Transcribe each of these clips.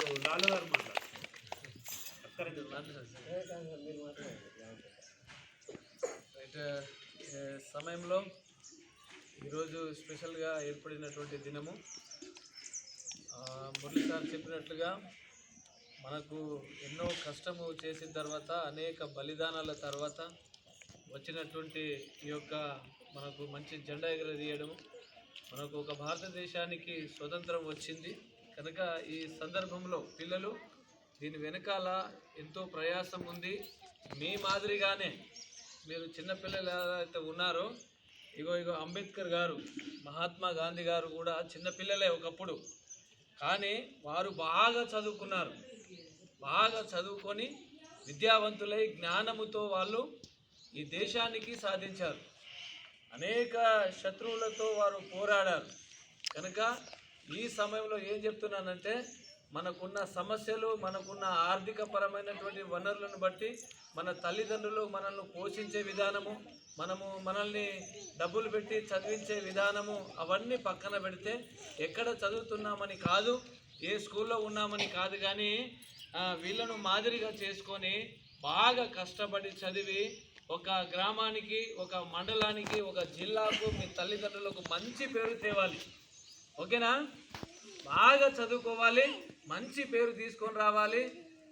లాలు గారు సమయంలో ఈరోజు స్పెషల్గా ఏర్పడినటువంటి దినము. మురళి సార్ చెప్పినట్లుగా మనకు ఎన్నో కష్టము చేసిన తర్వాత అనేక బలిదానాల తర్వాత వచ్చినటువంటి ఈ యొక్క మనకు మంచి జెండా ఎగరదీయడము, మనకు ఒక భారతదేశానికి స్వతంత్రం వచ్చింది కనుక ఈ సందర్భంలో పిల్లలు దీని వెనకాల ఎంతో ప్రయాసం ఉంది. మీ మాదిరిగానే మీరు చిన్నపిల్లలు ఎవరైతే ఉన్నారో ఇగో అంబేద్కర్ గారు, మహాత్మా గాంధీ గారు కూడా చిన్నపిల్లలే ఒకప్పుడు, కానీ వారు బాగా చదువుకున్నారు. బాగా చదువుకొని విద్యావంతులై జ్ఞానముతో వాళ్ళు ఈ దేశానికి సాధించారు. అనేక శత్రువులతో వారు పోరాడారు. కనుక ఈ సమయంలో ఏం చెప్తున్నానంటే, మనకున్న సమస్యలు, మనకున్న ఆర్థిక పరమైనటువంటి వనరులను బట్టి మన తల్లిదండ్రులు మనల్ని పోషించే విధానము, మనల్ని డబ్బులు పెట్టి చదివించే విధానము అవన్నీ పక్కన పెడితే, ఎక్కడ చదువుతున్నామని కాదు, ఏ స్కూల్లో ఉన్నామని కాదు, కానీ వీళ్ళను మాదిరిగా చేసుకొని బాగా కష్టపడి చదివి ఒక గ్రామానికి, ఒక మండలానికి, ఒక జిల్లాకు మీ తల్లిదండ్రులకు మంచి పేరు తేవాలి. ఓకేనా? బాగా చదువుకోవాలి, మంచి పేరు తీసుకొని రావాలి.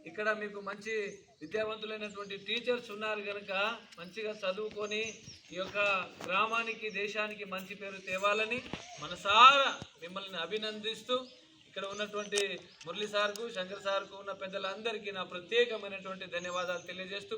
ఇక్కడ మీకు మంచి విద్యావంతులైనటువంటి టీచర్స్ ఉన్నారు కనుక మంచిగా చదువుకొని ఈ యొక్క గ్రామానికి, దేశానికి మంచి పేరు తేవాలని మనసారా మిమ్మల్ని అభినందిస్తూ, ఇక్కడ ఉన్నటువంటి మురళి సార్కు, శంకర్ సార్కు, ఉన్న పెద్దలందరికీ నా ప్రత్యేకమైనటువంటి ధన్యవాదాలు తెలియజేస్తూ